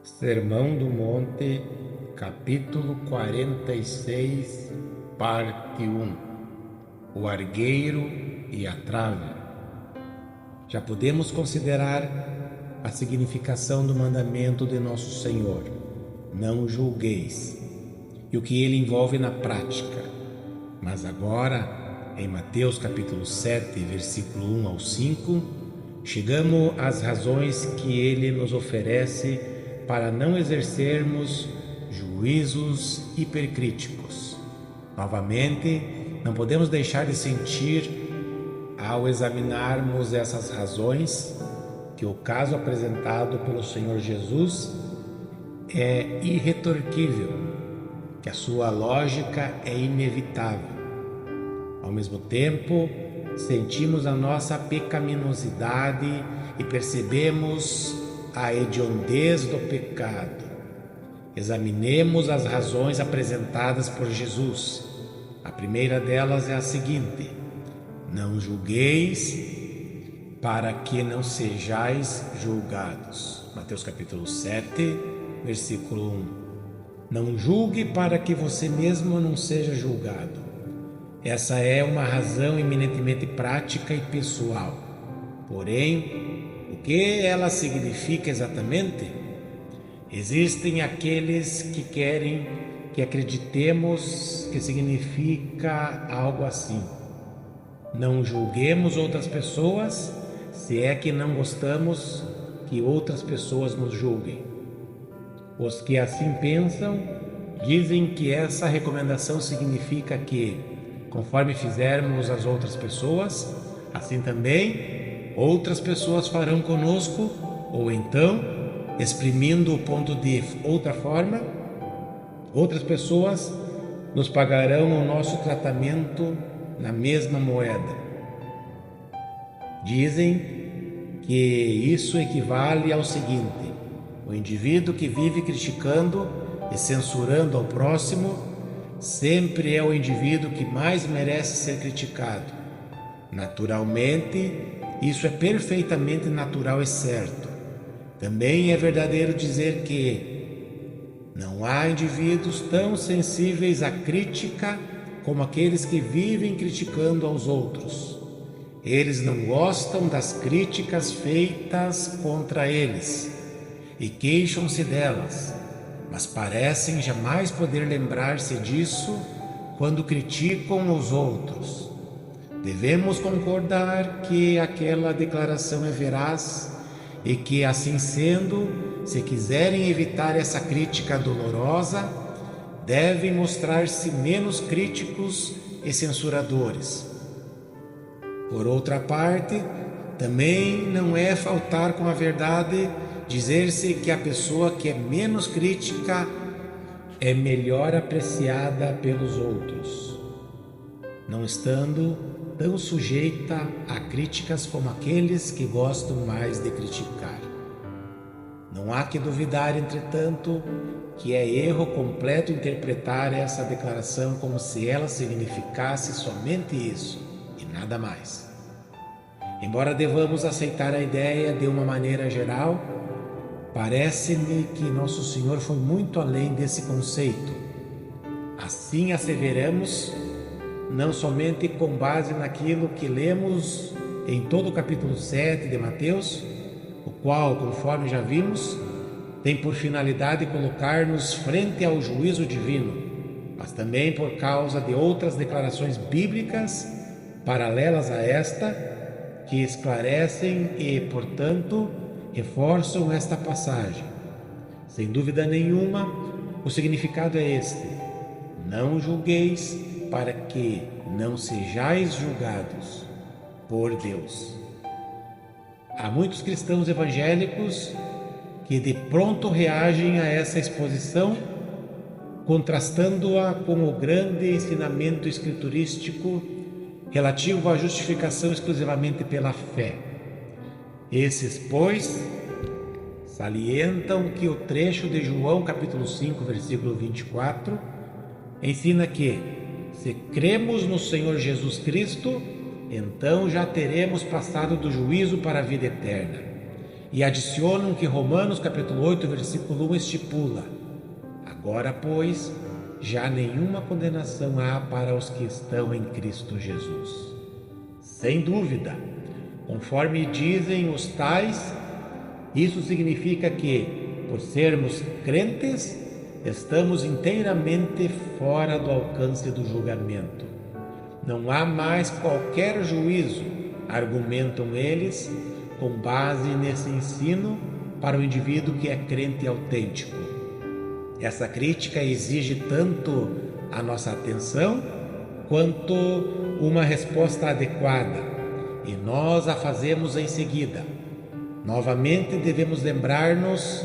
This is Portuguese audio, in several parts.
Sermão do Monte, capítulo 46, parte 1. O argueiro e a trave. Já podemos considerar a significação do mandamento de Nosso Senhor: não julgueis, e o que ele envolve na prática. Mas agora, em Mateus capítulo 7, versículo 1 ao 5, chegamos às razões que ele nos oferece para não exercermos juízos hipercríticos. Novamente, não podemos deixar de sentir, ao examinarmos essas razões, que o caso apresentado pelo Senhor Jesus é irretorquível, que a sua lógica é inevitável. Ao mesmo tempo, sentimos a nossa pecaminosidade e percebemos a hediondez do pecado. Examinemos as razões apresentadas por Jesus. A primeira delas é a seguinte: não julgueis para que não sejais julgados. Mateus capítulo 7, versículo 1. Não julgue para que você mesmo não seja julgado. Essa é uma razão eminentemente prática e pessoal. Porém, o que ela significa exatamente? Existem aqueles que querem que acreditemos que significa algo assim: não julguemos outras pessoas, se é que não gostamos que outras pessoas nos julguem. Os que assim pensam dizem que essa recomendação significa que, conforme fizermos as outras pessoas, assim também outras pessoas farão conosco, ou então, exprimindo o ponto de outra forma, outras pessoas nos pagarão o nosso tratamento na mesma moeda. Dizem que isso equivale ao seguinte: o indivíduo que vive criticando e censurando ao próximo sempre é o indivíduo que mais merece ser criticado. Naturalmente, isso é perfeitamente natural e certo. Também é verdadeiro dizer que não há indivíduos tão sensíveis à crítica como aqueles que vivem criticando aos outros. Eles não gostam das críticas feitas contra eles e queixam-se delas, mas parecem jamais poder lembrar-se disso quando criticam os outros. Devemos concordar que aquela declaração é veraz e que, assim sendo, se quiserem evitar essa crítica dolorosa, devem mostrar-se menos críticos e censuradores. Por outra parte, também não é faltar com a verdade dizer-se que a pessoa que é menos crítica é melhor apreciada pelos outros, não estando tão sujeita a críticas como aqueles que gostam mais de criticar. Não há que duvidar, entretanto, que é erro completo interpretar essa declaração como se ela significasse somente isso e nada mais. Embora devamos aceitar a ideia de uma maneira geral, parece-me que Nosso Senhor foi muito além desse conceito. Assim asseveramos, não somente com base naquilo que lemos em todo o capítulo 7 de Mateus, o qual, conforme já vimos, tem por finalidade colocar-nos frente ao juízo divino, mas também por causa de outras declarações bíblicas paralelas a esta, que esclarecem e, portanto, reforçam esta passagem. Sem dúvida nenhuma, o significado é este: não julgueis para que não sejais julgados por Deus. Há muitos cristãos evangélicos que de pronto reagem a essa exposição, contrastando-a com o grande ensinamento escriturístico relativo à justificação exclusivamente pela fé. Esses, pois, salientam que o trecho de João capítulo 5, versículo 24, ensina que, se cremos no Senhor Jesus Cristo, então já teremos passado do juízo para a vida eterna. e adicionam que Romanos capítulo 8, versículo 1 estipula: agora, pois, já nenhuma condenação há para os que estão em Cristo Jesus. Sem dúvida, conforme dizem os tais, isso significa que, por sermos crentes, estamos inteiramente fora do alcance do julgamento. Não há mais qualquer juízo, argumentam eles, com base nesse ensino para o indivíduo que é crente autêntico. Essa crítica exige tanto a nossa atenção quanto uma resposta adequada, e nós a fazemos em seguida. Novamente devemos lembrar-nos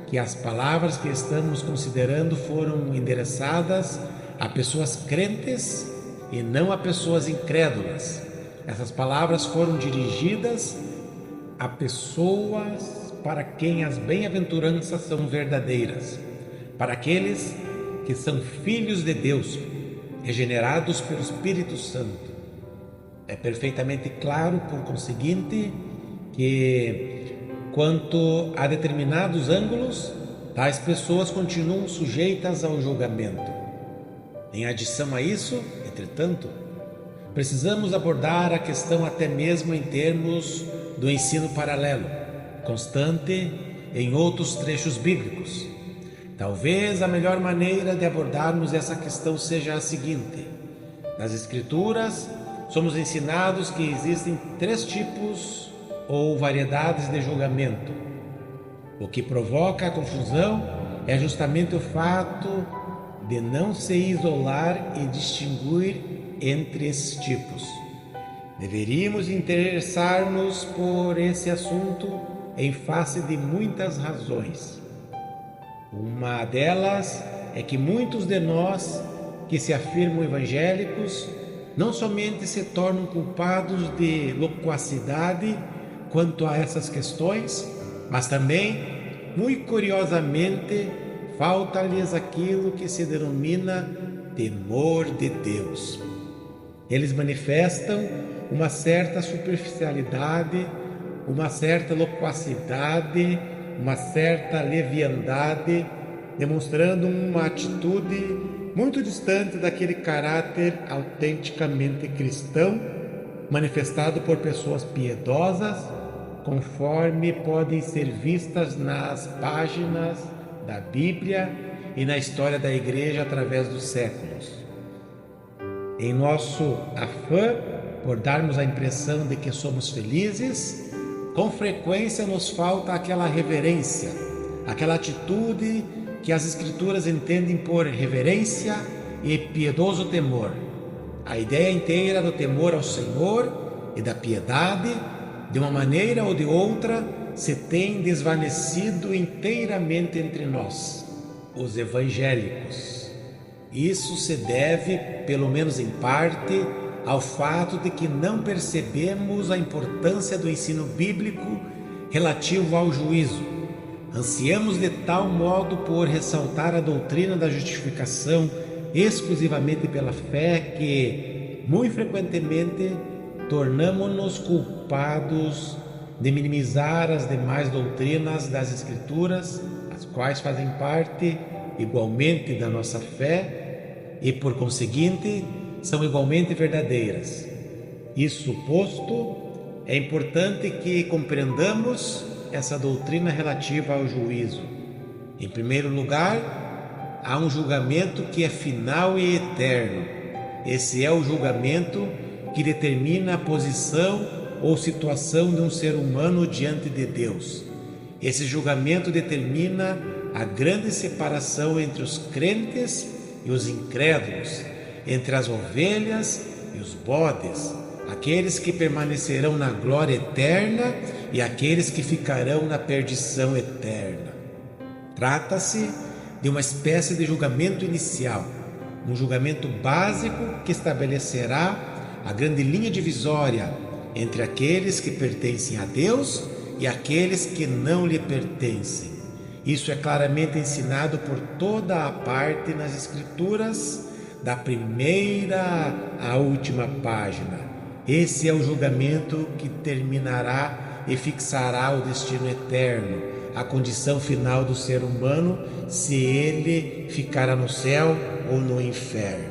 que as palavras que estamos considerando foram endereçadas a pessoas crentes e não a pessoas incrédulas. Essas palavras foram dirigidas a pessoas para quem as bem-aventuranças são verdadeiras, para aqueles que são filhos de Deus, regenerados pelo Espírito Santo. É perfeitamente claro, por conseguinte, que quanto a determinados ângulos, tais pessoas continuam sujeitas ao julgamento. Em adição a isso, entretanto, precisamos abordar a questão até mesmo em termos do ensino paralelo, constante em outros trechos bíblicos. Talvez a melhor maneira de abordarmos essa questão seja a seguinte: nas Escrituras, somos ensinados que existem 3 tipos ou variedades de julgamento. O que provoca a confusão é justamente o fato de não se isolar e distinguir entre esses tipos. Deveríamos interessar-nos por esse assunto em face de muitas razões. Uma delas é que muitos de nós que se afirmam evangélicos não somente se tornam culpados de loquacidade quanto a essas questões, mas também, muito curiosamente, falta-lhes aquilo que se denomina temor de Deus. Eles manifestam uma certa superficialidade, uma certa loquacidade, uma certa leviandade, demonstrando uma atitude muito distante daquele caráter autenticamente cristão, manifestado por pessoas piedosas, conforme podem ser vistas nas páginas da Bíblia e na história da Igreja através dos séculos. Em nosso afã por darmos a impressão de que somos felizes, com frequência nos falta aquela reverência, aquela atitude que as Escrituras entendem por reverência e piedoso temor. A ideia inteira do temor ao Senhor e da piedade, de uma maneira ou de outra, se tem desvanecido inteiramente entre nós, os evangélicos. Isso se deve, pelo menos em parte, ao fato de que não percebemos a importância do ensino bíblico relativo ao juízo. Ansiamos de tal modo por ressaltar a doutrina da justificação exclusivamente pela fé que, muito frequentemente, tornamo-nos culpados de minimizar as demais doutrinas das Escrituras, as quais fazem parte igualmente da nossa fé e, por conseguinte, são igualmente verdadeiras. Isso posto, é importante que compreendamos essa doutrina relativa ao juízo. Em primeiro lugar, há um julgamento que é final e eterno. Esse é o julgamento que determina a posição ou situação de um ser humano diante de Deus. Esse julgamento determina a grande separação entre os crentes e os incrédulos, entre as ovelhas e os bodes, aqueles que permanecerão na glória eterna e aqueles que ficarão na perdição eterna. Trata-se de uma espécie de julgamento inicial, um julgamento básico que estabelecerá a grande linha divisória entre aqueles que pertencem a Deus e aqueles que não lhe pertencem. Isso é claramente ensinado por toda a parte nas Escrituras, da primeira à última página. Esse é o julgamento que terminará e fixará o destino eterno, a condição final do ser humano, se ele ficará no céu ou no inferno.